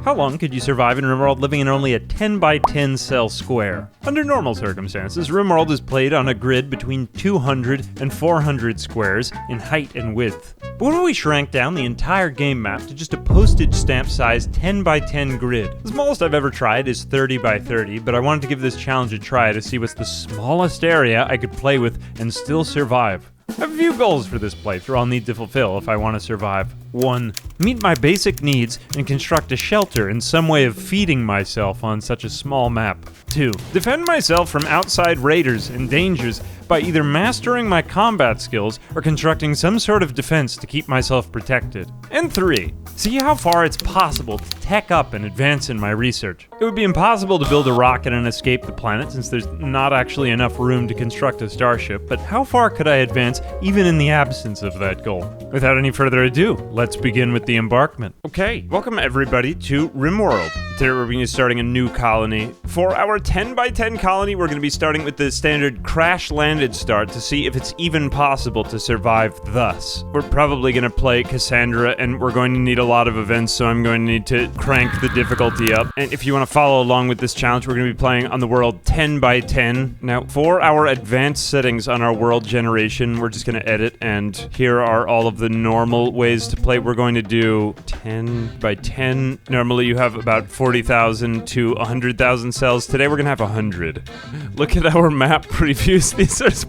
How long could you survive in Rimworld living in only a 10 by 10 cell square? Under normal circumstances, Rimworld is played on a grid between 200 and 400 squares in height and width. But when we shrank down the entire game map to just a postage stamp size 10 by 10 grid, the smallest I've ever tried is 30 by 30, but I wanted to give this challenge a try to see what's the smallest area I could play with and still survive. I have a few goals for this playthrough I'll need to fulfill if I want to survive. 1. Meet my basic needs and construct a shelter and some way of feeding myself on such a small map. 2. Defend myself from outside raiders and dangers by either mastering my combat skills or constructing some sort of defense to keep myself protected. And 3. See how far it's possible to tech up and advance in my research. It would be impossible to build a rocket and escape the planet since there's not actually enough room to construct a starship, but how far could I advance even in the absence of that goal? Without any further ado, let's begin with the embarkment. Okay, welcome everybody to Rimworld. Today we're going to be starting a new colony. For our 10 by 10 colony, we're going to be starting with the standard crash landed start to see if it's even possible to survive thus. We're probably going to play Cassandra and we're going to need a lot of events, so I'm going to need to crank the difficulty up. And if you want to follow along with this challenge, we're going to be playing on the world 10 by 10. Now, for our advanced settings on our world generation, we're just going to edit, and here are all of the normal ways to play. We're going to do 10 by 10. Normally you have about 40,000 to 100,000 cells. Today we're going to have 100. Look at our map previews.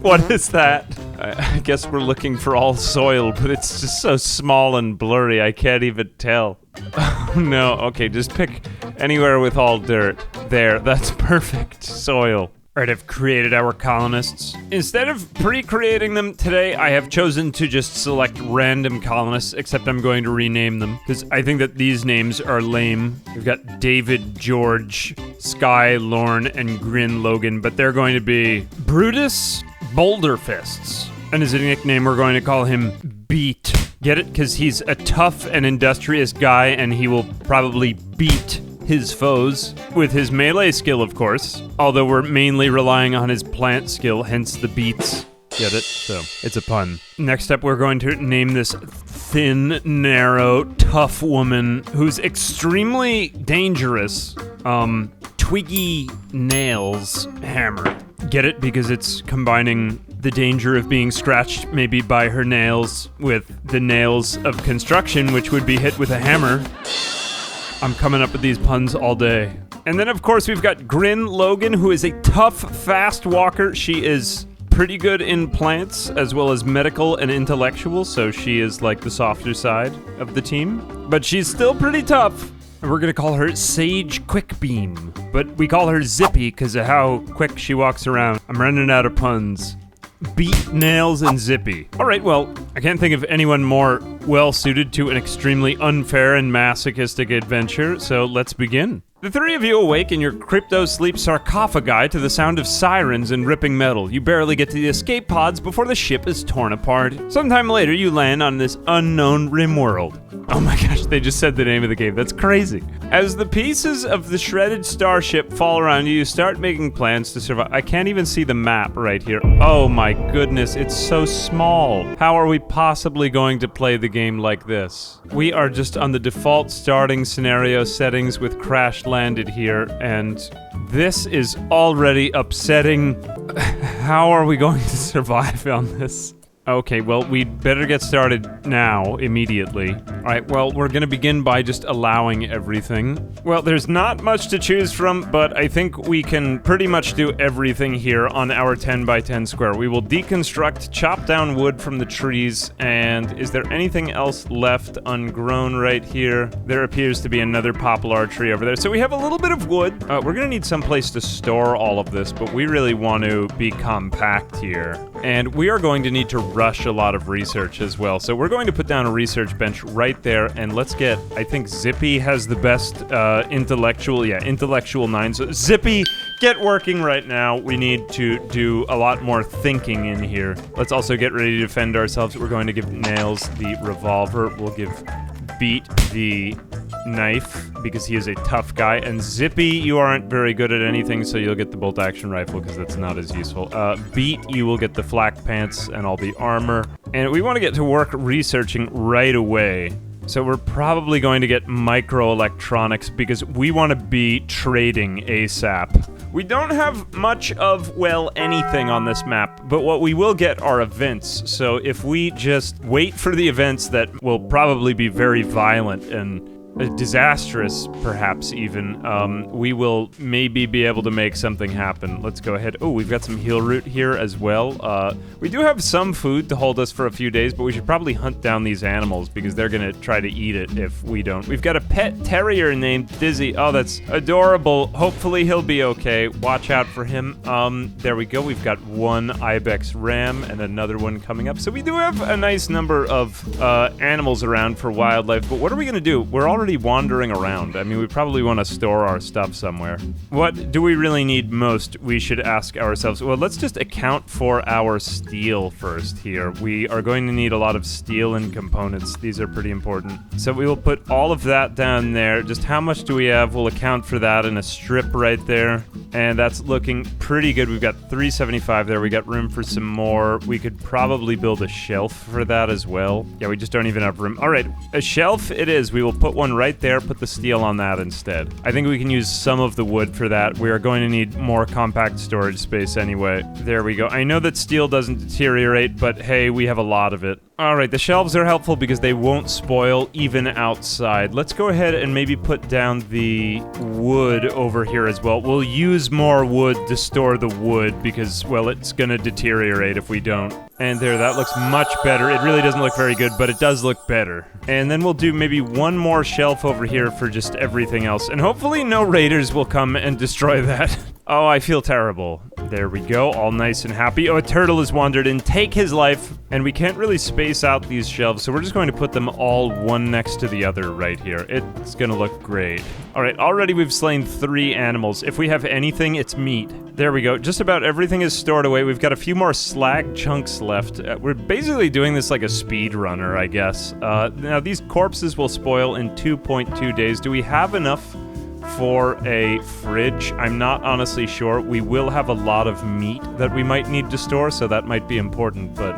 What is that? I guess we're looking for all soil, but it's just so small and blurry, I can't even tell. Oh no, okay, just pick anywhere with all dirt. There, that's perfect soil. Alright, I've created our colonists. Instead of pre-creating them today, I have chosen to just select random colonists, except I'm going to rename them, because I think that these names are lame. We've got David, George, Sky, Lorne, and Grin Logan, but they're going to be Brutus Boulderfists. And as a nickname, we're going to call him Beat. Get it? Because he's a tough and industrious guy, and he will probably beat his foes with his melee skill, of course. Although we're mainly relying on his plant skill, hence the beats. Get it? So, it's a pun. Next up, we're going to name this thin, narrow, tough woman who's extremely dangerous. Twiggy Nails Hammer. Get it? Because it's combining the danger of being scratched maybe by her nails with the nails of construction, which would be hit with a hammer. I'm coming up with these puns all day. And then, of course, we've got Grin Logan, who is a tough, fast walker. She is pretty good in plants, as well as medical and intellectual, so she is like the softer side of the team. But she's still pretty tough. And we're gonna call her Sage Quickbeam. But we call her Zippy because of how quick she walks around. I'm running out of puns. Beat, Nails, and Zippy. Alright, well, I can't think of anyone more well-suited to an extremely unfair and masochistic adventure, so let's begin. The three of you awake in your crypto-sleep sarcophagi to the sound of sirens and ripping metal. You barely get to the escape pods before the ship is torn apart. Sometime later, you land on this unknown Rimworld. Oh my gosh, they just said the name of the game. That's crazy. As the pieces of the shredded starship fall around you, you start making plans to survive. I can't even see the map right here. Oh my goodness, it's so small. How are we possibly going to play the game like this? We are just on the default starting scenario settings with crash landed here, and this is already upsetting. How are we going to survive on this? Okay, well, we'd better get started now, immediately. Alright, well, we're gonna begin by just allowing everything. Well, there's not much to choose from, but I think we can pretty much do everything here on our 10 by 10 square. We will deconstruct, chop down wood from the trees, and is there anything else left ungrown right here? There appears to be another poplar tree over there. So we have a little bit of wood. We're gonna need some place to store all of this, but we really want to be compact here. And we are going to need to rush a lot of research as well. So we're going to put down a research bench right there, and let's get, I think Zippy has the best intellectual 9. So Zippy, get working right now. We need to do a lot more thinking in here. Let's also get ready to defend ourselves. We're going to give Nails the revolver. We'll give Beat the knife because he is a tough guy, and Zippy, you aren't very good at anything, so you'll get the bolt action rifle because that's not as useful. Beat, you will get the flak pants and all the armor, and we want to get to work researching right away. So we're probably going to get microelectronics because we want to be trading ASAP. We don't have much of, well, anything on this map, but what we will get are events. So if we just wait for the events that will probably be very violent and disastrous, perhaps even, we will maybe be able to make something happen. Let's go ahead. Oh, we've got some heal root here as well. We do have some food to hold us for a few days, but we should probably hunt down these animals because they're gonna try to eat it if we don't. We've got a pet terrier named Dizzy. Oh, that's adorable. Hopefully he'll be okay. Watch out for him. There we go. We've got one ibex ram and another one coming up. So we do have a nice number of animals around for wildlife, but what are we gonna do? We're already wandering around. I mean, we probably want to store our stuff somewhere. What do we really need most? We should ask ourselves. Well, let's just account for our steel first here. We are going to need a lot of steel and components. These are pretty important. So we will put all of that down there. Just how much do we have? We'll account for that in a strip right there. And that's looking pretty good. We've got 375 there. We got room for some more. We could probably build a shelf for that as well. Yeah, we just don't even have room. All right, a shelf it is. We will put one right there, put the steel on that instead. I think we can use some of the wood for that. We are going to need more compact storage space anyway. There we go. I know that steel doesn't deteriorate, but hey, we have a lot of it. Alright, the shelves are helpful because they won't spoil even outside. Let's go ahead and maybe put down the wood over here as well. We'll use more wood to store the wood because, well, it's gonna deteriorate if we don't. And there, that looks much better. It really doesn't look very good, but it does look better. And then we'll do maybe one more shelf over here for just everything else. And hopefully no raiders will come and destroy that. Oh, I feel terrible. There we go, all nice and happy. Oh, a turtle has wandered in. Take his life. And we can't really space out these shelves, so we're just going to put them all one next to the other right here. It's gonna look great. All right, already we've slain 3 animals. If we have anything, it's meat. There we go. Just about everything is stored away. We've got a few more slag chunks left. We're basically doing this like a speed runner, I guess. Now, these corpses will spoil in 2.2 days. Do we have enough for a fridge? I'm not honestly sure. We will have a lot of meat that we might need to store, so that might be important, but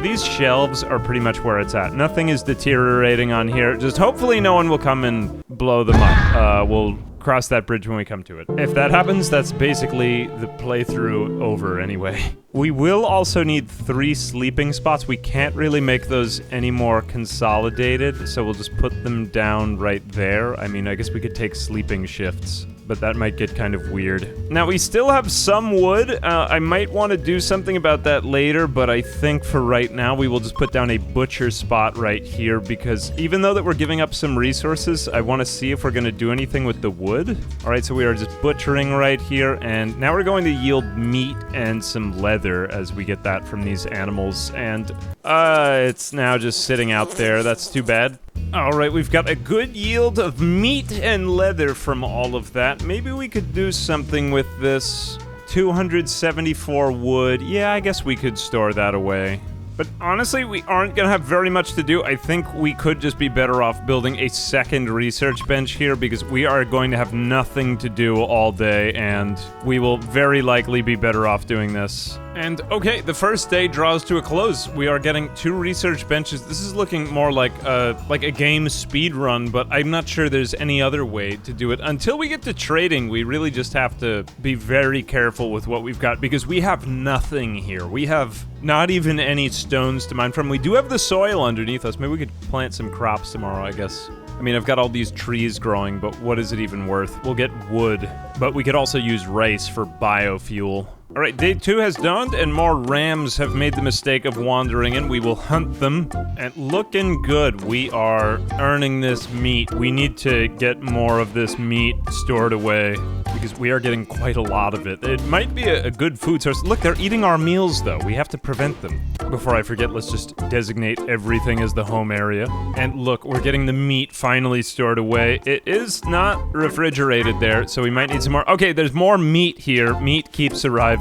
these shelves are pretty much where it's at. Nothing is deteriorating on here. Just hopefully no one will come and blow them up. We'll cross that bridge when we come to it. If that happens, that's basically the playthrough over anyway. We will also need 3 sleeping spots. We can't really make those any more consolidated, so we'll just put them down right there. I mean, I guess we could take sleeping shifts, but that might get kind of weird. Now, we still have some wood. I might want to do something about that later, but I think for right now, we will just put down a butcher spot right here, because even though that we're giving up some resources, I want to see if we're going to do anything with the wood. All right, so we are just butchering right here, and now we're going to yield meat and some leather as we get that from these animals, and it's now just sitting out there. That's too bad. Alright, we've got a good yield of meat and leather from all of that. Maybe we could do something with this. 274 wood. Yeah, I guess we could store that away. But honestly, we aren't gonna have very much to do. I think we could just be better off building a second research bench here because we are going to have nothing to do all day, and we will very likely be better off doing this. And okay, the first day draws to a close. We are getting 2 research benches. This is looking more like a game speed run, but I'm not sure there's any other way to do it. Until we get to trading, we really just have to be very careful with what we've got because we have nothing here. We have not even any stones to mine from. We do have the soil underneath us. Maybe we could plant some crops tomorrow, I guess. I mean, I've got all these trees growing, but what is it even worth? We'll get wood, but we could also use rice for biofuel. All right, day 2 has dawned, and more rams have made the mistake of wandering in. We will hunt them, and looking good. We are earning this meat. We need to get more of this meat stored away, because we are getting quite a lot of it. It might be a good food source. Look, they're eating our meals, though. We have to prevent them. Before I forget, let's just designate everything as the home area. And look, we're getting the meat finally stored away. It is not refrigerated there, so we might need some more. Okay, there's more meat here. Meat keeps arriving.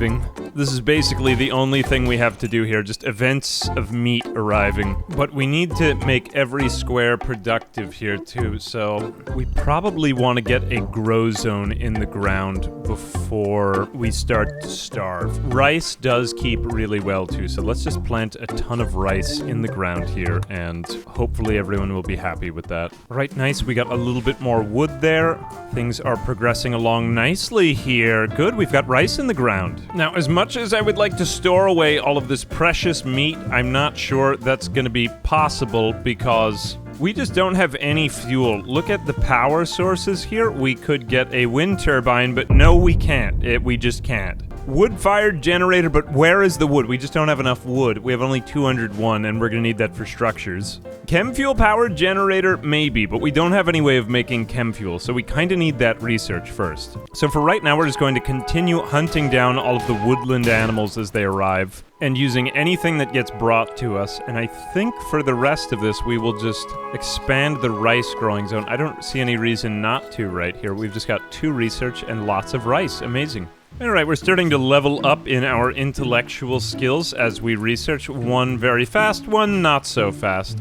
This is basically the only thing we have to do here, just events of meat arriving. But we need to make every square productive here too, so we probably want to get a grow zone in the ground before we start to starve. Rice does keep really well too, so let's just plant a ton of rice in the ground here, and hopefully everyone will be happy with that. Right, nice, we got a little bit more wood there. Things are progressing along nicely here. Good, we've got rice in the ground. Now, as much as I would like to store away all of this precious meat, I'm not sure that's gonna be possible because we just don't have any fuel. Look at the power sources here. We could get a wind turbine, but no, we can't. We just can't. Wood-fired generator, but where is the wood? We just don't have enough wood. We have only 201, and we're gonna need that for structures. Chem fuel-powered generator, maybe, but we don't have any way of making chem fuel, so we kinda need that research first. So for right now, we're just going to continue hunting down all of the woodland animals as they arrive, and using anything that gets brought to us, and I think for the rest of this, we will just expand the rice growing zone. I don't see any reason not to right here. We've just got 2 research and lots of rice. Amazing. Alright, we're starting to level up in our intellectual skills as we research. One very fast, one not so fast.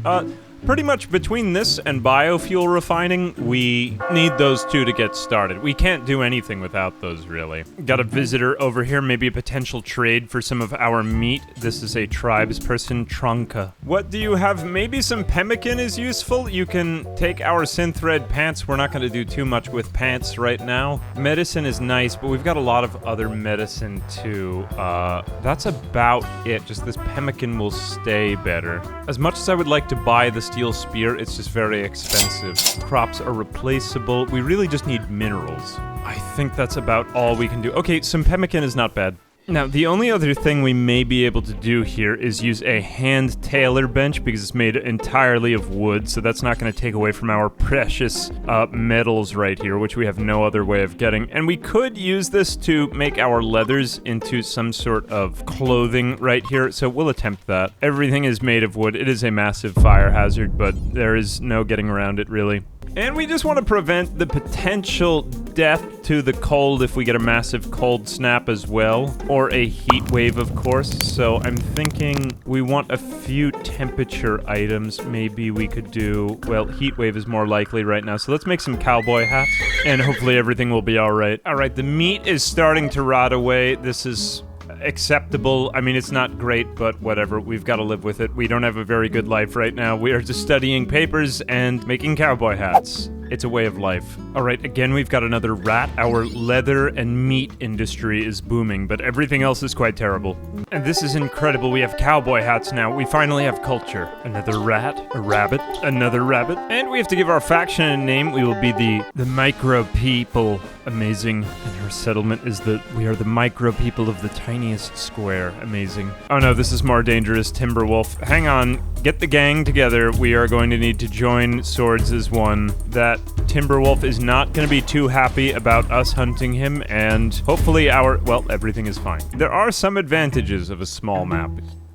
Pretty much between this and biofuel refining, we need those 2 to get started. We can't do anything without those, really. Got a visitor over here, maybe a potential trade for some of our meat. This is a tribesperson, Trunka. What do you have? Maybe some pemmican is useful? You can take our synthread pants. We're not going to do too much with pants right now. Medicine is nice, but we've got a lot of other medicine, too. That's about it. Just this pemmican will stay better. As much as I would like to buy the steel spear, it's just very expensive. Crops are replaceable. We really just need minerals. I think that's about all we can do. Okay, some pemmican is not bad. Now, the only other thing we may be able to do here is use a hand tailor bench because it's made entirely of wood, so that's not going to take away from our precious metals right here, which we have no other way of getting. And we could use this to make our leathers into some sort of clothing right here, so we'll attempt that. Everything is made of wood. It is a massive fire hazard, but there is no getting around it, really. And we just want to prevent the potential death to the cold if we get a massive cold snap as well. Or a heat wave, of course. So I'm thinking we want a few temperature items. Maybe we could do... Well, heat wave is more likely right now. So let's make some cowboy hats. And hopefully everything will be alright. Alright, the meat is starting to rot away. This is... acceptable. I mean, it's not great, but whatever. We've got to live with it. We don't have a very good life right now. We are just studying papers and making cowboy hats. It's a way of life. Alright, again, we've got another rat. Our leather and meat industry is booming, but everything else is quite terrible. And this is incredible. We have cowboy hats now. We finally have culture. Another rat, a rabbit, another rabbit. And we have to give our faction a name. We will be the micro people. Amazing. And our settlement is we are the micro people of the tiniest square. Amazing. Oh no, this is more dangerous. Timberwolf. Hang on. Get the gang together. We are going to need to join swords as one. That Timberwolf is not going to be too happy about us hunting him, and hopefully well, everything is fine. There are some advantages of a small map,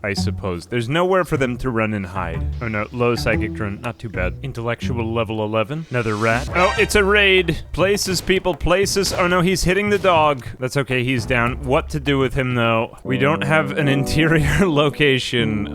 I suppose. There's nowhere for them to run and hide. Oh no, low psychic drone, not too bad. Intellectual level 11. Another rat. Oh, it's a raid. Places, people, places. Oh no, he's hitting the dog. That's okay, he's down. What to do with him, though? We don't have an interior location.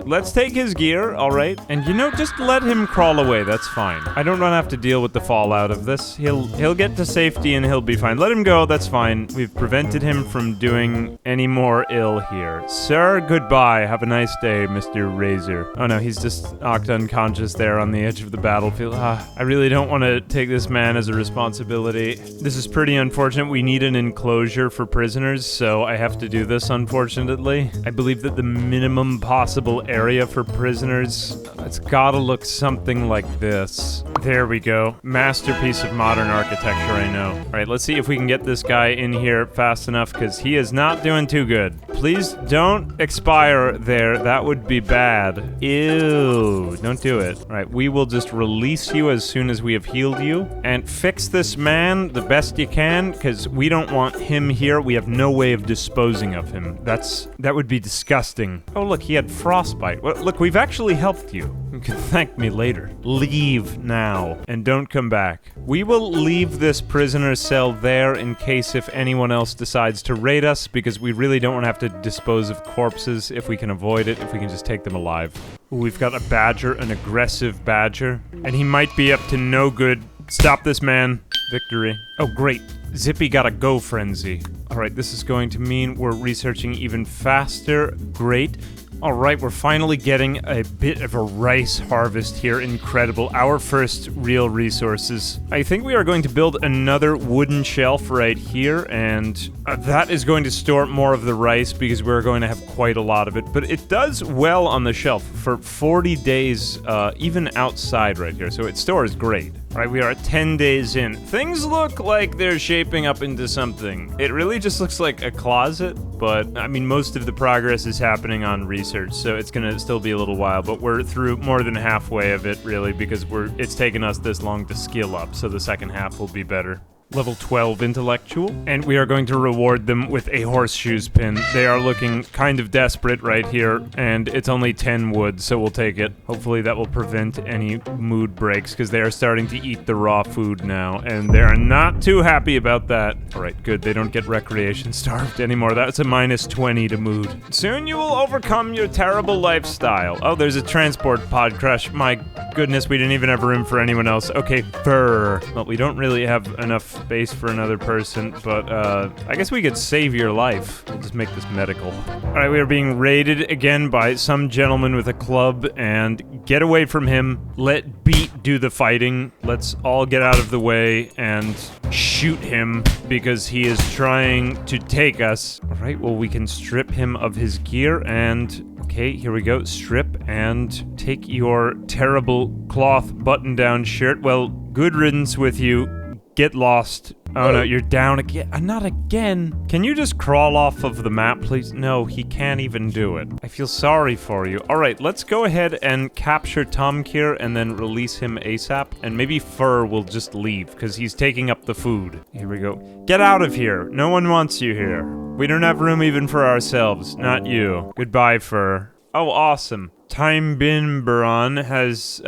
Let's take his gear, all right? And you know, just let him crawl away, that's fine. I don't want to have to deal with the fallout of this. He'll get to safety and he'll be fine. Let him go, that's fine. We've prevented him from doing any more ill here. Sir, goodbye. Have a nice day, Mr. Razor. Oh no, he's just knocked unconscious there on the edge of the battlefield. I really don't want to take this man as a responsibility. This is pretty unfortunate. We need an enclosure for prisoners, so I have to do this, unfortunately. I believe that the minimum possible area for prisoners, it's gotta look something like this. There we go. Masterpiece of modern architecture, I know. Alright, let's see if we can get this guy in here fast enough, because he is not doing too good. Please don't expire there. That would be bad. Ew. Don't do it. Alright, we will just release you as soon as we have healed you. And fix this man the best you can, because we don't want him here. We have no way of disposing of him. That would be disgusting. Oh, look, he had frostbite. Well, look, we've actually helped you. You can thank me later. Leave now, and don't come back. We will leave this prisoner cell there in case if anyone else decides to raid us, because we really don't want to have to dispose of corpses if we can avoid it, if we can just take them alive. Ooh, we've got a badger, an aggressive badger, and he might be up to no good. Stop this man. Victory. Oh, great. Zippy got a go frenzy. Alright, this is going to mean we're researching even faster. Great. Alright, we're finally getting a bit of a rice harvest here. Incredible. Our first real resources. I think we are going to build another wooden shelf right here, and that is going to store more of the rice because we're going to have quite a lot of it. But it does well on the shelf for 40 days, even outside right here, so it stores great. Alright, we are 10 days in. Things look like they're shaping up into something. It really just looks like a closet, but, I mean, most of the progress is happening on research, so it's gonna still be a little while, but we're through more than halfway of it, really, because it's taken us this long to skill up, so the second half will be better. Level 12 intellectual, and we are going to reward them with a horseshoes pin. They are looking kind of desperate right here, and it's only 10 wood, so we'll take it. Hopefully that will prevent any mood breaks, because they are starting to eat the raw food now, and they are not too happy about that. Alright, good, they don't get recreation starved anymore. That's a minus 20 to mood. Soon you will overcome your terrible lifestyle. Oh, there's a transport pod crash. My goodness, we didn't even have room for anyone else. Okay, fur. Well, we don't really have enough space for another person, but I guess we could save your life. We'll just make this medical. Alright, we are being raided again by some gentleman with a club, and get away from him. Let Beat do the fighting. Let's all get out of the way and shoot him because he is trying to take us. Alright, well, we can strip him of his gear and... Okay, here we go. Strip and take your terrible cloth button-down shirt. Well, good riddance with you. Get lost. Oh no, you're down again. Not again. Can you just crawl off of the map, please? No, he can't even do it. I feel sorry for you. Alright, let's go ahead and capture Tomkir and then release him ASAP. And maybe Fur will just leave, because he's taking up the food. Here we go. Get out of here. No one wants you here. We don't have room even for ourselves. Not you. Goodbye, Fur. Oh, awesome. Time Bin Baron has,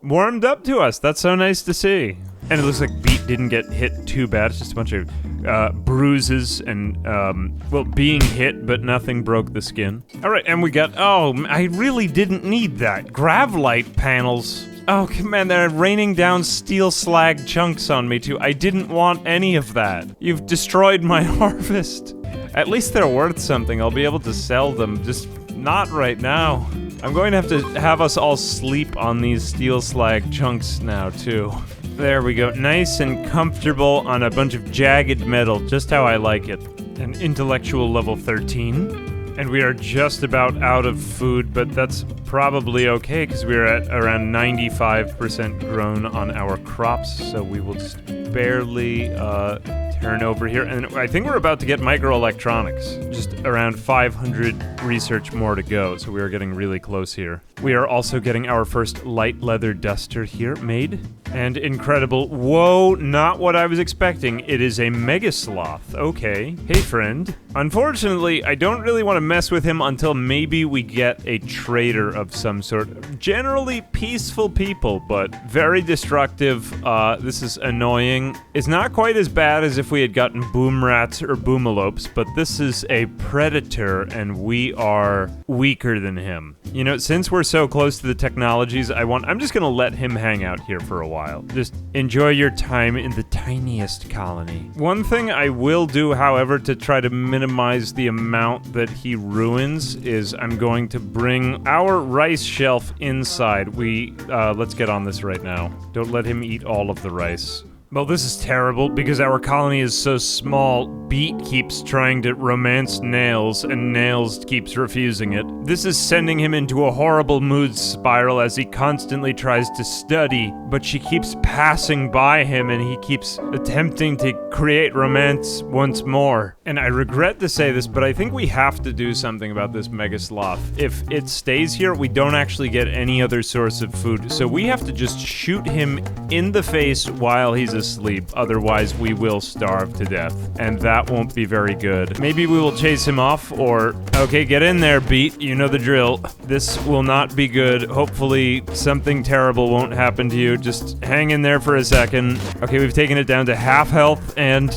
warmed up to us. That's so nice to see. And it looks like Beat didn't get hit too bad. It's just a bunch of bruises and, well, being hit, but nothing broke the skin. Alright, and we got... Oh, I really didn't need that. Gravlight panels. Oh, man, they're raining down steel slag chunks on me, too. I didn't want any of that. You've destroyed my harvest. At least they're worth something. I'll be able to sell them. Just not right now. I'm going to have us all sleep on these steel slag chunks now, too. There we go. Nice and comfortable on a bunch of jagged metal, just how I like it. An intellectual level 13. And we are just about out of food, but that's probably okay, because we're at around 95% grown on our crops, so we will just barely turn over here. And I think we're about to get microelectronics. Just around 500 research more to go, so we are getting really close here. We are also getting our first light leather duster here made. And incredible. Whoa, not what I was expecting. It is a mega sloth. Okay. Hey, friend. Unfortunately, I don't really want to mess with him until maybe we get a trader of some sort. Generally peaceful people, but very destructive. This is annoying. It's not quite as bad as if we had gotten boom rats or boomalopes, but this is a predator, and we are weaker than him. You know, since we're so close to the technologies, I'm just gonna let him hang out here for a while. Just enjoy your time in the tiniest colony. One thing I will do, however, to try to minimize the amount that he ruins is I'm going to bring our rice shelf inside. Let's get on this right now. Don't let him eat all of the rice. Well, this is terrible because our colony is so small. Beat keeps trying to romance Nails, and Nails keeps refusing it. This is sending him into a horrible mood spiral as he constantly tries to study, but she keeps passing by him and he keeps attempting to create romance once more. And I regret to say this, but I think we have to do something about this mega sloth. If it stays here, we don't actually get any other source of food, so we have to just shoot him in the face while he's sleep, otherwise we will starve to death. And that won't be very good. Maybe we will chase him off, or... Okay, get in there, Beat. You know the drill. This will not be good. Hopefully something terrible won't happen to you. Just hang in there for a second. Okay, we've taken it down to half health, and...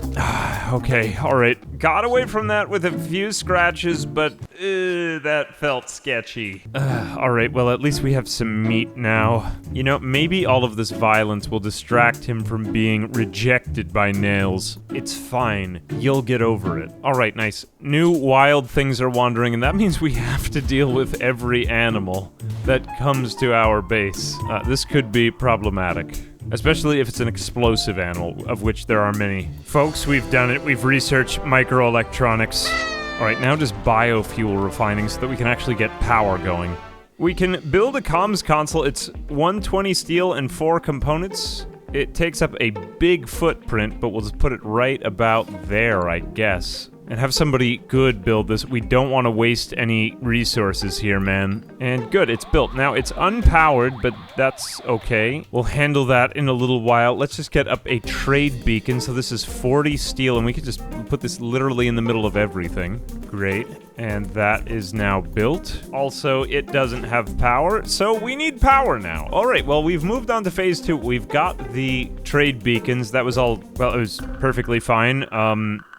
okay, alright. Got away from that with a few scratches, but that felt sketchy. Alright, well, at least we have some meat now. You know, maybe all of this violence will distract him from being rejected by Nails. It's fine. You'll get over it. Alright, nice. New wild things are wandering, and that means we have to deal with every animal that comes to our base. This could be problematic. Especially if it's an explosive animal, of which there are many. Folks, we've done it. We've researched microelectronics. Alright, now just biofuel refining so that we can actually get power going. We can build a comms console. It's 120 steel and 4 components. It takes up a big footprint, but we'll just put it right about there, I guess. And have somebody good build this. We don't want to waste any resources here, man. And good, it's built. Now, it's unpowered, but that's okay. We'll handle that in a little while. Let's just get up a trade beacon. So this is 40 steel, and we can just put this literally in the middle of everything. Great. And that is now built. Also, it doesn't have power, so we need power now. All right, well, we've moved on to phase 2. We've got the trade beacons. That was all, well, it was perfectly fine.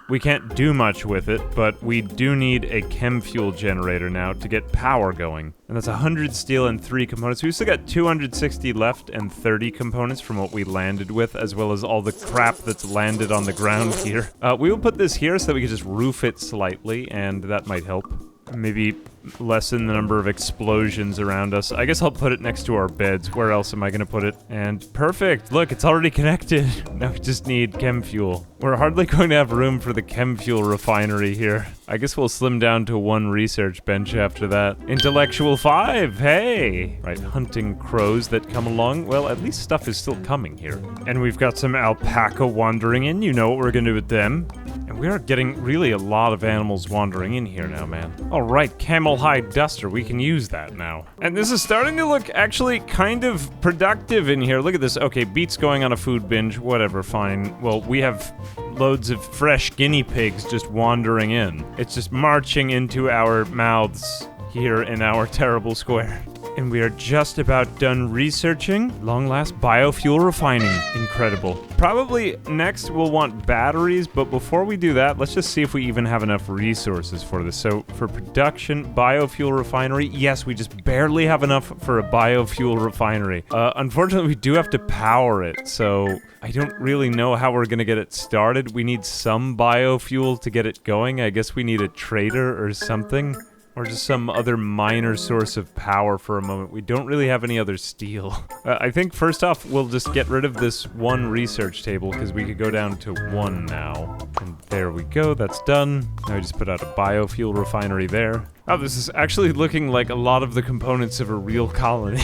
We can't do much with it, but we do need a chem fuel generator now to get power going. And that's 100 steel and 3 components. We've still got 260 left and 30 components from what we landed with, as well as all the crap that's landed on the ground here. We will put this here so that we can just roof it slightly, and that might help. Maybe lessen the number of explosions around us. I guess I'll put it next to our beds. Where else am I gonna put it? And perfect! Look, it's already connected! Now we just need chem fuel. We're hardly going to have room for the chem fuel refinery here. I guess we'll slim down to 1 research bench after that. Intellectual 5, hey! Right, hunting crows that come along. Well, at least stuff is still coming here. And we've got some alpaca wandering in. You know what we're gonna do with them. And we are getting really a lot of animals wandering in here now, man. Alright, camel hide duster, we can use that now. And this is starting to look actually kind of productive in here. Look at this. Okay, Beat's going on a food binge, whatever, fine. Well, we have loads of fresh guinea pigs just wandering in. It's just marching into our mouths here in our terrible square. And we are just about done researching. Long last biofuel refining. Incredible. Probably next we'll want batteries, but before we do that, let's just see if we even have enough resources for this. So for production, biofuel refinery, yes, we just barely have enough for a biofuel refinery. Unfortunately, we do have to power it, so I don't really know how we're gonna get it started. We need some biofuel to get it going. I guess we need a trader or something. Or just some other minor source of power for a moment. We don't really have any other steel. I think first off, we'll just get rid of this 1 research table, because we could go down to 1 now. And there we go, that's done. Now we just put out a biofuel refinery there. Oh, this is actually looking like a lot of the components of a real colony.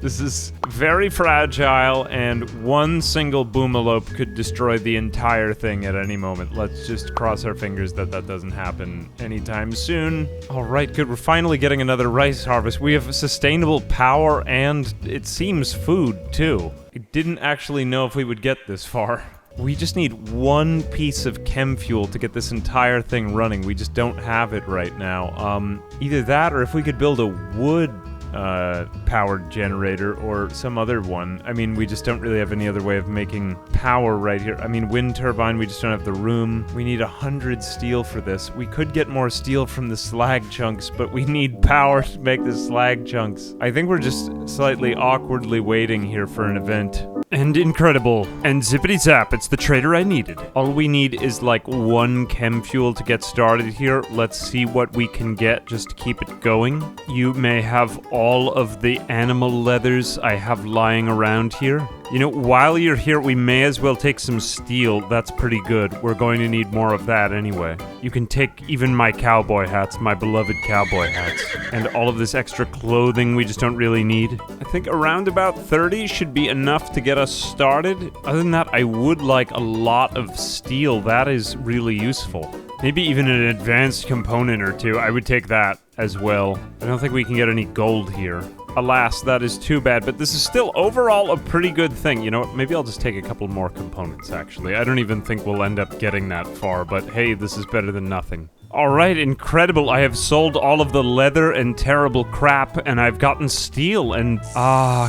This is very fragile, and 1 single boomalope could destroy the entire thing at any moment. Let's just cross our fingers that that doesn't happen anytime soon. Alright, good. We're finally getting another rice harvest. We have sustainable power, and it seems food, too. I didn't actually know if we would get this far. We just need 1 piece of chem fuel to get this entire thing running. We just don't have it right now. Either that, or if we could build a wood powered generator or some other one. I mean, we just don't really have any other way of making power right here. I mean, wind turbine, we just don't have the room. We need 100 steel for this. We could get more steel from the slag chunks, but we need power to make the slag chunks. I think we're just slightly awkwardly waiting here for an event. And incredible. And zippity zap, it's the trader I needed. All we need is like 1 chem fuel to get started here. Let's see what we can get just to keep it going. You may have all of the animal leathers I have lying around here. You know, while you're here, we may as well take some steel. That's pretty good. We're going to need more of that anyway. You can take even my cowboy hats, my beloved cowboy hats. And all of this extra clothing we just don't really need. I think around about 30 should be enough to get us started. Other than that, I would like a lot of steel. That is really useful. Maybe even an advanced component or 2. I would take that as well. I don't think we can get any gold here. Alas, that is too bad, but this is still overall a pretty good thing. You know what, maybe I'll just take a couple more components, actually. I don't even think we'll end up getting that far, but hey, this is better than nothing. Alright, incredible. I have sold all of the leather and terrible crap, and I've gotten steel and...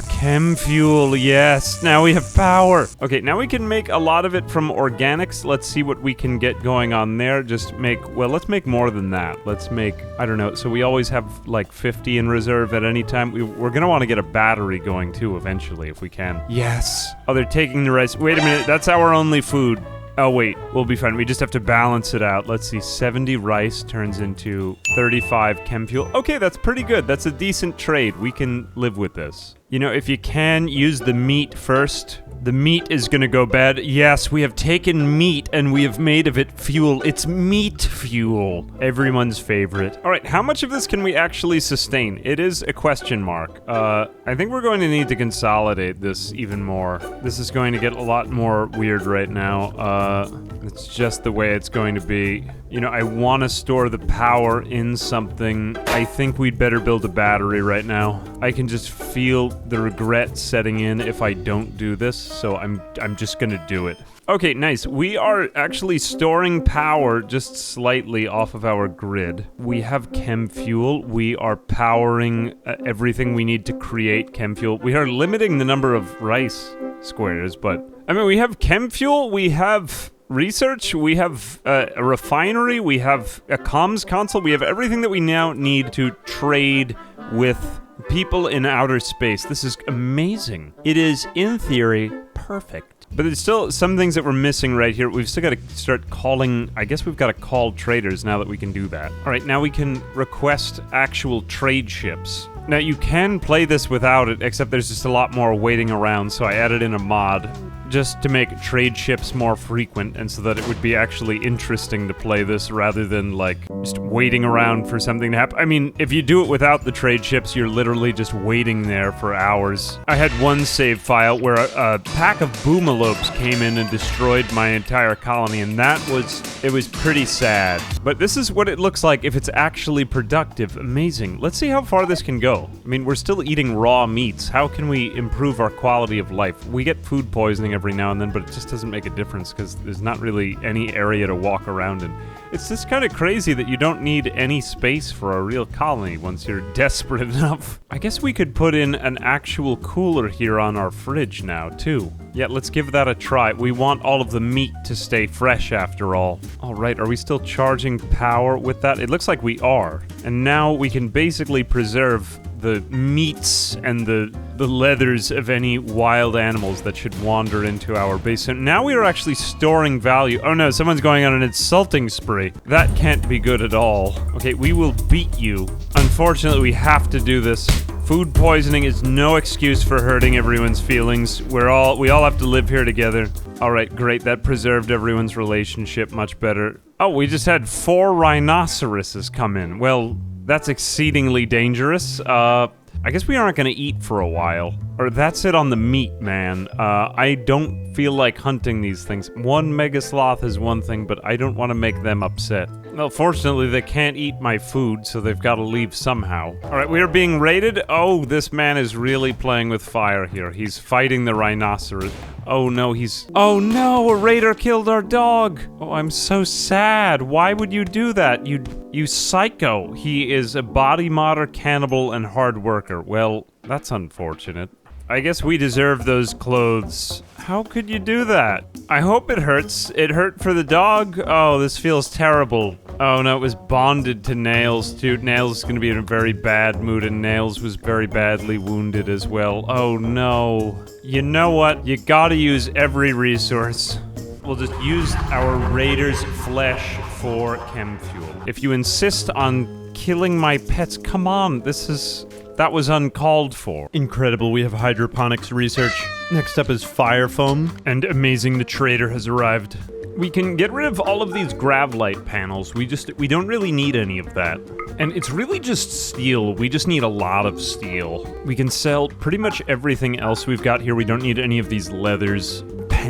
chem fuel, yes. Now we have power. Okay, now we can make a lot of it from organics. Let's see what we can get going on there. Let's make more than that. Let's make, I don't know, so we always have like 50 in reserve at any time. We're gonna want to get a battery going too eventually if we can. Yes. Oh, they're taking the rice. Wait a minute, that's our only food. Oh wait, we'll be fine. We just have to balance it out. Let's see, 70 rice turns into 35 chem fuel. Okay, that's pretty good. That's a decent trade. We can live with this. You know, if you can, use the meat first. The meat is gonna go bad. Yes, we have taken meat and we have made of it fuel. It's meat fuel. Everyone's favorite. All right, how much of this can we actually sustain? It is a question mark. I think we're going to need to consolidate this even more. This is going to get a lot more weird right now. It's just the way it's going to be. You know, I want to store the power in something. I think we'd better build a battery right now. I can just feel the regret setting in if I don't do this, so I'm just gonna do it. Okay, nice. We are actually storing power just slightly off of our grid. We have chem fuel. We are powering everything we need to create chem fuel. We are limiting the number of rice squares, but... I mean, we have chem fuel, we have... research, we have a refinery, we have a comms console, we have everything that we now need to trade with people in outer space. This is amazing. It is, in theory, perfect. But there's still some things that we're missing right here. We've still got to start calling... I guess we've got to call traders now that we can do that. Alright, now we can request actual trade ships. Now, you can play this without it, except there's just a lot more waiting around, so I added in a mod just to make trade ships more frequent, and so that it would be actually interesting to play this rather than, like, just waiting around for something to happen. I mean, if you do it without the trade ships, you're literally just waiting there for hours. I had one save file where a pack of boomalopes came in and destroyed my entire colony, and it was pretty sad. But this is what it looks like if it's actually productive. Amazing. Let's see how far this can go. I mean, we're still eating raw meats. How can we improve our quality of life? We get food poisoning every now and then, but it just doesn't make a difference because there's not really any area to walk around in. It's just kind of crazy that you don't need any space for a real colony once you're desperate enough. I guess we could put in an actual cooler here on our fridge now, too. Yeah, let's give that a try. We want all of the meat to stay fresh after all. Alright, are we still charging power with that? It looks like we are. And now we can basically preserve the meats and the leathers of any wild animals that should wander into our base. So now we are actually storing value. Oh no, someone's going on an insulting spree. That can't be good at all. Okay, we will beat you. Unfortunately, we have to do this. Food poisoning is no excuse for hurting everyone's feelings. We all have to live here together. Alright, great. That preserved everyone's relationship much better. Oh, we just had 4 rhinoceroses come in. Well, that's exceedingly dangerous. I guess we aren't gonna eat for a while. Or that's it on the meat, man. I don't feel like hunting these things. One mega sloth is one thing, but I don't want to make them upset. Well, fortunately, they can't eat my food, so they've got to leave somehow. Alright, we are being raided. Oh, this man is really playing with fire here. He's fighting the rhinoceros. Oh no, oh no, a raider killed our dog! Oh, I'm so sad. Why would you do that? You psycho. He is a body modder, cannibal, and hard worker. Well, that's unfortunate. I guess we deserve those clothes. How could you do that? I hope it hurts. It hurt for the dog? Oh, this feels terrible. Oh no, it was bonded to Nails too. Nails is gonna be in a very bad mood, and Nails was very badly wounded as well. Oh no. You know what? You gotta use every resource. We'll just use our raider's flesh for chem fuel. If you insist on killing my pets, come on, that was uncalled for. Incredible, we have hydroponics research. Next up is fire foam. And amazing, the trader has arrived. We can get rid of all of these gravlite panels. We don't really need any of that. And it's really just steel. We just need a lot of steel. We can sell pretty much everything else we've got here. We don't need any of these leathers.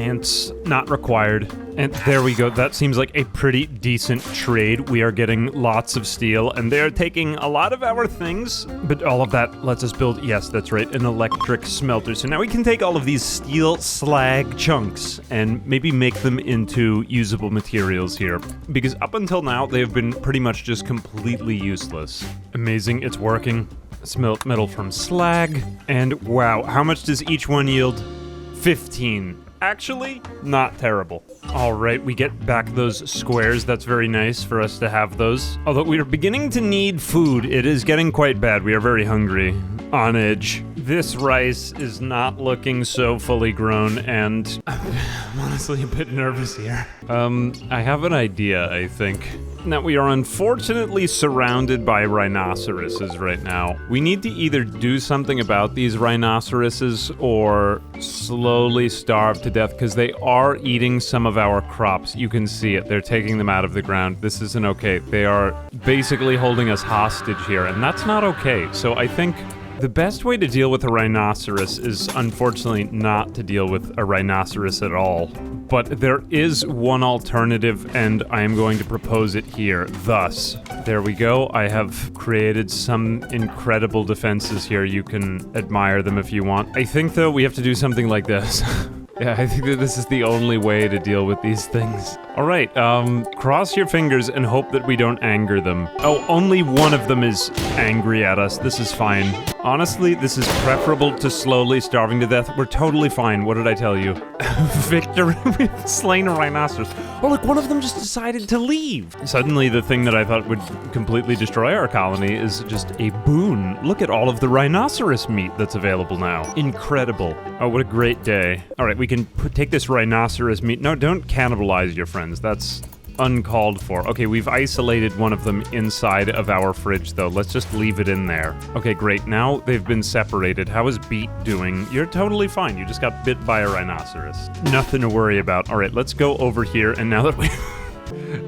Ants not required. And there we go. That seems like a pretty decent trade. We are getting lots of steel, and they're taking a lot of our things, but all of that lets us build, yes, that's right, an electric smelter. So now we can take all of these steel slag chunks and maybe make them into usable materials here, because up until now, they've been pretty much just completely useless. Amazing, it's working. Smelt metal from slag, and wow, how much does each one yield? 15. Actually, not terrible. All right, we get back those squares. That's very nice for us to have those. Although we are beginning to need food. It is getting quite bad. We are very hungry. On edge. This rice is not looking so fully grown, and I'm honestly a bit nervous here. I have an idea, I think. Now, we are unfortunately surrounded by rhinoceroses right now. We need to either do something about these rhinoceroses or slowly starve to death, because they are eating some of our crops. You can see it. They're taking them out of the ground. This isn't okay. They are basically holding us hostage here, and that's not okay. So I think the best way to deal with a rhinoceros is unfortunately not to deal with a rhinoceros at all. But there is one alternative, and I am going to propose it here. Thus, there we go. I have created some incredible defenses here. You can admire them if you want. I think, though, we have to do something like this. Yeah, I think that this is the only way to deal with these things. All right, cross your fingers and hope that we don't anger them. Oh, only one of them is angry at us. This is fine. Honestly, this is preferable to slowly starving to death. We're totally fine. What did I tell you? Victory. We've slain a rhinoceros. Oh, look, one of them just decided to leave. Suddenly, the thing that I thought would completely destroy our colony is just a boon. Look at all of the rhinoceros meat that's available now. Incredible. Oh, what a great day. All right, we can take this rhinoceros meat. No, don't cannibalize your friends. That's uncalled for. Okay, we've isolated one of them inside of our fridge, though. Let's just leave it in there. Okay, great. Now they've been separated. How is Beet doing? You're totally fine. You just got bit by a rhinoceros. Nothing to worry about. All right, let's go over here, and now that we...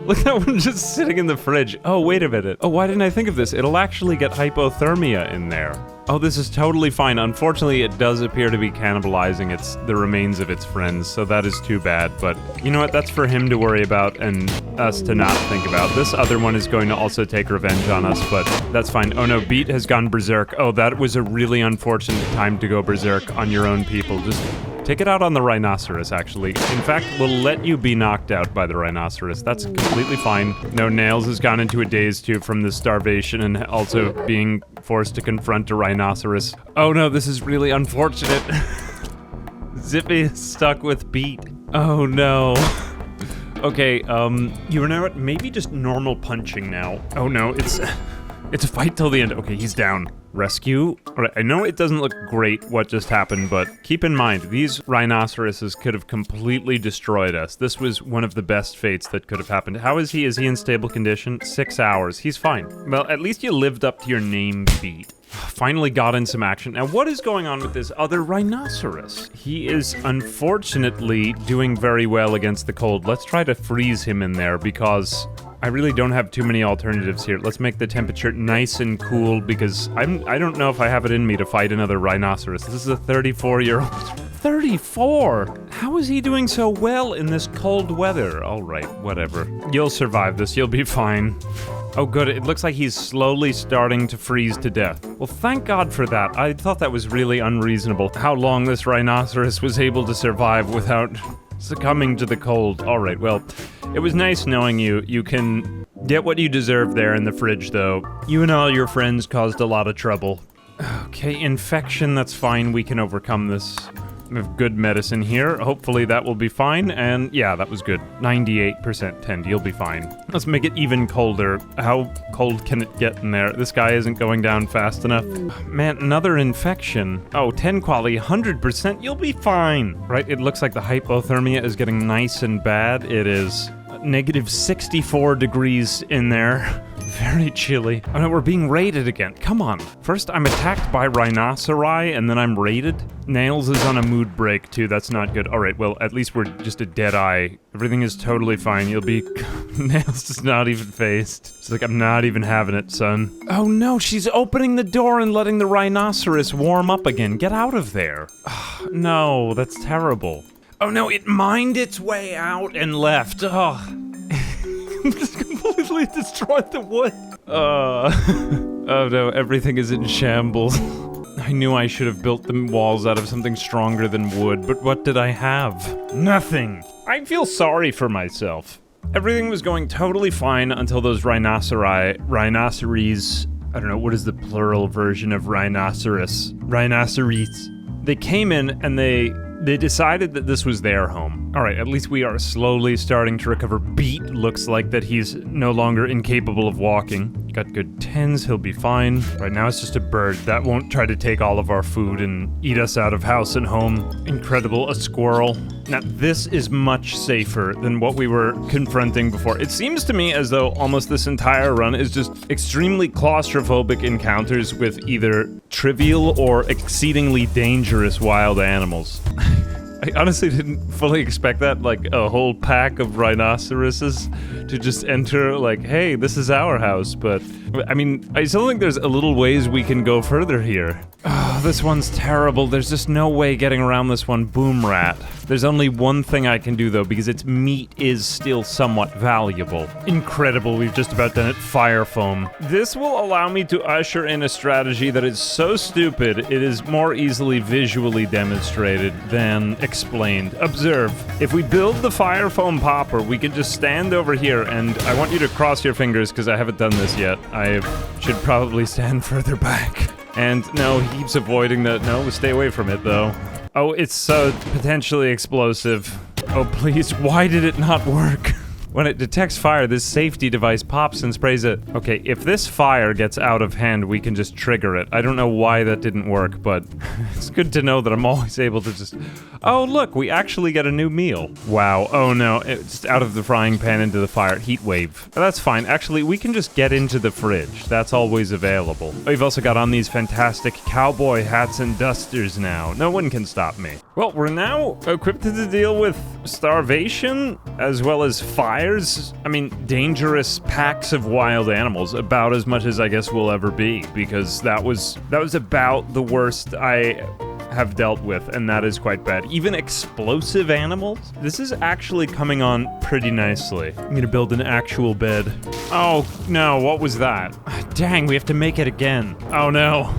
Look at that one just sitting in the fridge. Oh, wait a minute. Oh, why didn't I think of this? It'll actually get hypothermia in there. Oh, this is totally fine. Unfortunately, it does appear to be cannibalizing the remains of its friends, so that is too bad. But you know what? That's for him to worry about and us to not think about. This other one is going to also take revenge on us, but that's fine. Oh no, Beet has gone berserk. Oh, that was a really unfortunate time to go berserk on your own people. Just take it out on the rhinoceros, actually. In fact, we'll let you be knocked out by the rhinoceros. That's completely fine. No, Nails has gone into a daze, too, from the starvation and also being forced to confront a rhinoceros. Oh no, this is really unfortunate. Zippy is stuck with Beet. Oh no. Okay, you know what? Maybe just normal punching now. Oh no, it's a fight till the end. Okay, he's down. Rescue. All right, I know it doesn't look great what just happened, but keep in mind, these rhinoceroses could have completely destroyed us. This was one of the best fates that could have happened. How is he? Is he in stable condition? 6 hours. He's fine. Well, at least you lived up to your name, Beet. Finally got in some action. Now, what is going on with this other rhinoceros? He is unfortunately doing very well against the cold. Let's try to freeze him in there because I really don't have too many alternatives here. Let's make the temperature nice and cool because I don't know if I have it in me to fight another rhinoceros. This is a 34-year-old. 34? How is he doing so well in this cold weather? All right, whatever. You'll survive this. You'll be fine. Oh, good. It looks like he's slowly starting to freeze to death. Well, thank God for that. I thought that was really unreasonable, how long this rhinoceros was able to survive without succumbing to the cold. All right, well, it was nice knowing you. You can get what you deserve there in the fridge, though. You and all your friends caused a lot of trouble. Okay, infection, that's fine. We can overcome this. We have good medicine here. Hopefully that will be fine. And yeah, that was good. 98% tend. You'll be fine. Let's make it even colder. How cold can it get in there? This guy isn't going down fast enough. Man, another infection. Oh, 10 quality, 100%. You'll be fine. Right, it looks like the hypothermia is getting nice and bad. It is negative 64 degrees in there. Very chilly. Oh no, we're being raided again. Come on. First, I'm attacked by rhinoceri, and then I'm raided. Nails is on a mood break, too. That's not good. All right, well, at least we're just a dead eye. Everything is totally fine. You'll be... Nails is not even phased. She's like, I'm not even having it, son. Oh no, she's opening the door and letting the rhinoceros warm up again. Get out of there. No, that's terrible. Oh no, it mined its way out and left. Oh. Just completely destroyed the wood. Oh no, everything is in shambles. I knew I should have built the walls out of something stronger than wood, but what did I have? Nothing. I feel sorry for myself. Everything was going totally fine until those rhinoceres, I don't know, what is the plural version of rhinoceros? Rhinoceres. They came in and they decided that this was their home. All right, at least we are slowly starting to recover. Beat looks like that he's no longer incapable of walking. Got good tens, he'll be fine. Right now it's just a bird. That won't try to take all of our food and eat us out of house and home. Incredible, a squirrel. Now this is much safer than what we were confronting before. It seems to me as though almost this entire run is just extremely claustrophobic encounters with either trivial or exceedingly dangerous wild animals. I honestly didn't fully expect that, like a whole pack of rhinoceroses to just enter like, hey, this is our house, but I mean, I still think there's a little ways we can go further here. Oh, this one's terrible. There's just no way getting around this one. Boom rat. There's only one thing I can do though, because its meat is still somewhat valuable. Incredible, we've just about done it. Fire foam. This will allow me to usher in a strategy that is so stupid, it is more easily visually demonstrated than explained. Observe. If we build the fire foam popper, we can just stand over here, and I want you to cross your fingers because I haven't done this yet. I should probably stand further back. And no, he keeps avoiding that. No, stay away from it though. Oh, it's so potentially explosive. Oh please, why did it not work? When it detects fire, this safety device pops and sprays it. Okay, if this fire gets out of hand, we can just trigger it. I don't know why that didn't work, but it's good to know that I'm always able to just... Oh, look, we actually get a new meal. Wow, oh no, it's out of the frying pan into the fire. Heat wave. That's fine. Actually, we can just get into the fridge. That's always available. We've also got on these fantastic cowboy hats and dusters now. No one can stop me. Well, we're now equipped to deal with starvation, as well as fires. I mean, dangerous packs of wild animals, about as much as I guess we'll ever be, because that was about the worst I have dealt with, and that is quite bad. Even explosive animals? This is actually coming on pretty nicely. I'm gonna build an actual bed. Oh, no, what was that? Dang, we have to make it again. Oh, no.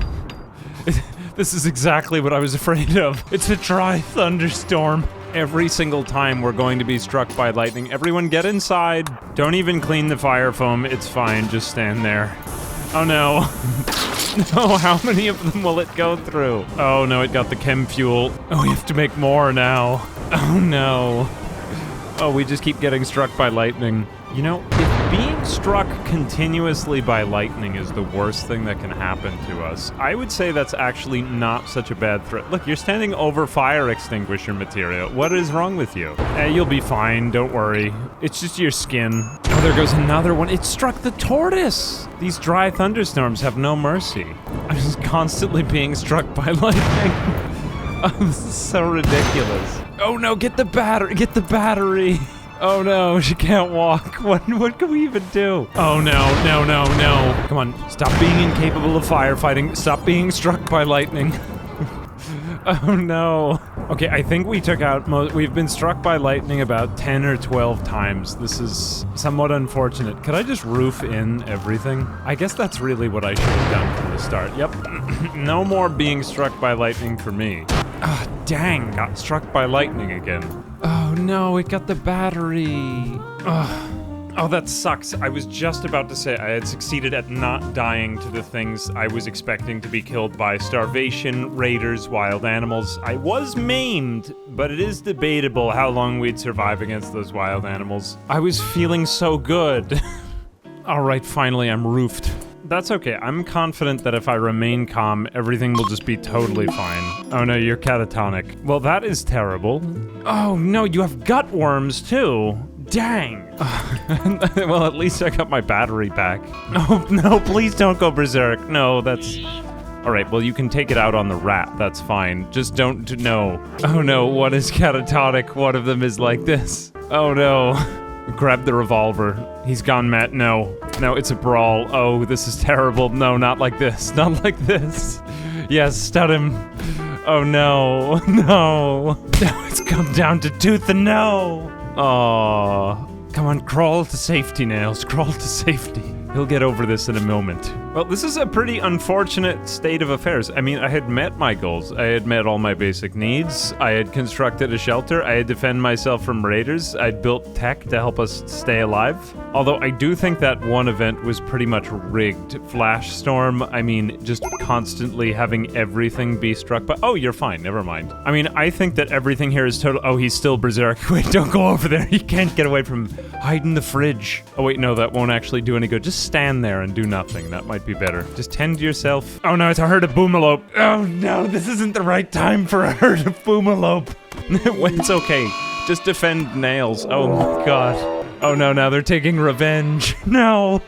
This is exactly what I was afraid of. It's a dry thunderstorm. Every single time we're going to be struck by lightning. Everyone get inside. Don't even clean the fire foam. It's fine, just stand there. Oh no. No, how many of them will it go through? Oh no, it got the chem fuel. Oh, we have to make more now. Oh no. Oh, we just keep getting struck by lightning. You know, if being struck continuously by lightning is the worst thing that can happen to us, I would say that's actually not such a bad threat. Look, you're standing over fire extinguisher material. What is wrong with you? You'll be fine, don't worry. It's just your skin. Oh, there goes another one. It struck the tortoise! These dry thunderstorms have no mercy. I'm just constantly being struck by lightning. Oh, this is so ridiculous. Oh no, get the battery, get the battery! Oh no, she can't walk. What can we even do? Oh no, no, no, no. Come on, stop being incapable of firefighting. Stop being struck by lightning. Oh no. Okay, I think we took out we've been struck by lightning about 10 or 12 times. This is somewhat unfortunate. Could I just roof in everything? I guess that's really what I should have done from the start. Yep. No more being struck by lightning for me. Ah, dang, got struck by lightning again. Oh no, it got the battery. Ugh. Oh, that sucks. I was just about to say I had succeeded at not dying to the things I was expecting to be killed by: starvation, raiders, wild animals. I was maimed, but it is debatable how long we'd survive against those wild animals. I was feeling so good. All right, finally I'm roofed. That's okay. I'm confident that if I remain calm, everything will just be totally fine. Oh no, you're catatonic. Well, that is terrible. Oh no, you have gut worms too. Dang. Well, at least I got my battery back. Oh no, please don't go berserk. No, that's... Alright, well you can take it out on the rat, that's fine. Just don't... No. Oh no, one is catatonic. One of them is like this. Oh no. Grab the revolver. He's gone mad. No. No, it's a brawl. Oh, this is terrible. No, not like this. Not like this. Yes, stun him. Oh no, no. Now it's come down to tooth and no. Oh, come on, crawl to safety, Nails, crawl to safety. He'll get over this in a moment. Well, this is a pretty unfortunate state of affairs. I mean, I had met my goals. I had met all my basic needs. I had constructed a shelter. I had defended myself from raiders. I'd built tech to help us stay alive. Although I do think that one event was pretty much rigged. Flash storm, I mean, just constantly having everything be struck by— oh, you're fine, never mind. I mean, I think that everything here is total— oh, he's still berserk. Wait, don't go over there. You can't get away from— hide in the fridge. Oh wait, no, that won't actually do any good. Just stand there and do nothing. That might be better. Just tend to yourself. Oh no, it's a herd of boomalope. Oh no, this isn't the right time for a herd of boomalope. It's okay. Just defend Nails. Oh my god. Oh no, now they're taking revenge. No.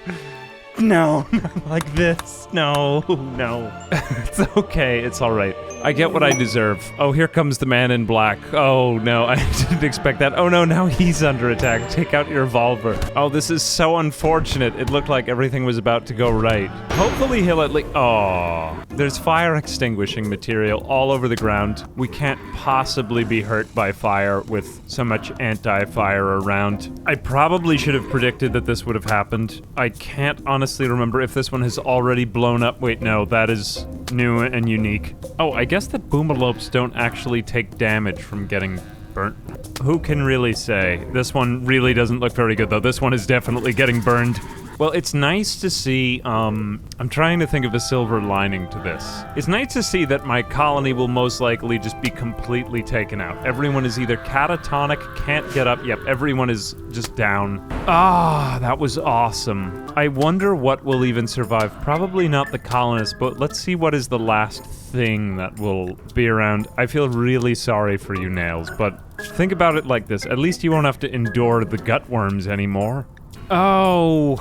No, not like this. No, no. It's okay, it's alright. I get what I deserve. Oh, here comes the man in black. Oh no, I didn't expect that. Oh no, now he's under attack. Take out your revolver. Oh, this is so unfortunate. It looked like everything was about to go right. Hopefully he'll at least— oh, there's fire extinguishing material all over the ground. We can't possibly be hurt by fire with so much anti-fire around. I probably should have predicted that this would have happened. I can't honestly remember if this one has already blown up. Wait, no, that is new and unique. Oh, I guess that boomalopes don't actually take damage from getting burnt. Who can really say? This one really doesn't look very good, though. This one is definitely getting burned. Well, it's nice to see, I'm trying to think of a silver lining to this. It's nice to see that my colony will most likely just be completely taken out. Everyone is either catatonic, can't get up, yep, everyone is just down. Ah, that was awesome. I wonder what will even survive. Probably not the colonists, but let's see what is the last thing that will be around. I feel really sorry for you, Nails, but think about it like this. At least you won't have to endure the gutworms anymore. Oh,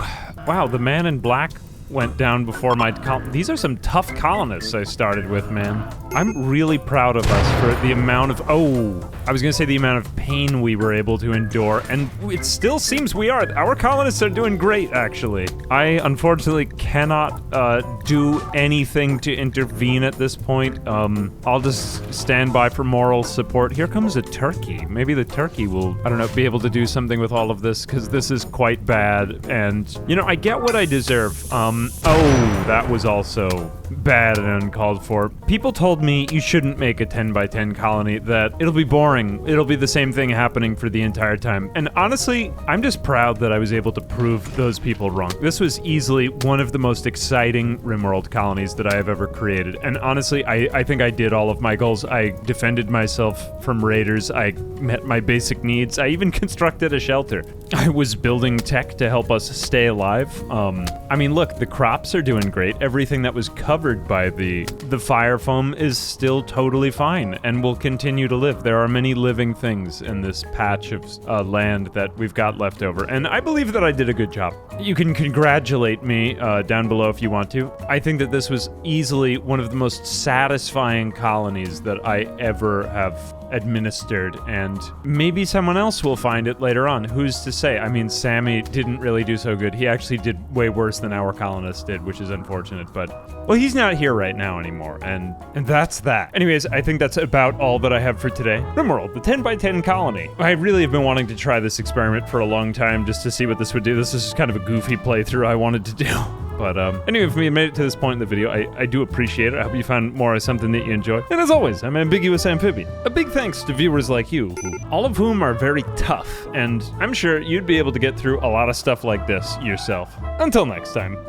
wow, the man in black went down before my these are some tough colonists I started with, man. I'm really proud of us for the amount of— oh, I was gonna say the amount of pain we were able to endure, and it still seems we are. Our colonists are doing great, actually. I unfortunately cannot do anything to intervene at this point. I'll just stand by for moral support. Here comes a turkey. Maybe the turkey will, I don't know, be able to do something with all of this, because this is quite bad, and, you know, I get what I deserve. Oh, that was also bad and uncalled for. People told me you shouldn't make a 10 by 10 colony, that it'll be boring. It'll be the same thing happening for the entire time. And honestly, I'm just proud that I was able to prove those people wrong. This was easily one of the most exciting Rimworld colonies that I have ever created. And honestly, I think I did all of my goals. I defended myself from raiders. I met my basic needs. I even constructed a shelter. I was building tech to help us stay alive. I mean, look, the crops are doing great. Everything that was covered by the fire foam is still totally fine and will continue to live. There are many living things in this patch of land that we've got left over, and I believe that I did a good job. You can congratulate me down below if you want to. I think that this was easily one of the most satisfying colonies that I ever have administered, and maybe someone else will find it later on. Who's to say? I mean, Sammy didn't really do so good. He actually did way worse than our colonists did, which is unfortunate, but, well, he's not here right now anymore, and that's that. Anyways, I think that's about all that I have for today. Rimworld, the 10 by 10 colony. I really have been wanting to try this experiment for a long time just to see what this would do. This is just kind of a goofy playthrough I wanted to do. But anyway, if you made it to this point in the video, I do appreciate it. I hope you found more of something that you enjoy. And as always, I'm Ambiguous Amphibian. A big thanks to viewers like you, all of whom are very tough, and I'm sure you'd be able to get through a lot of stuff like this yourself. Until next time.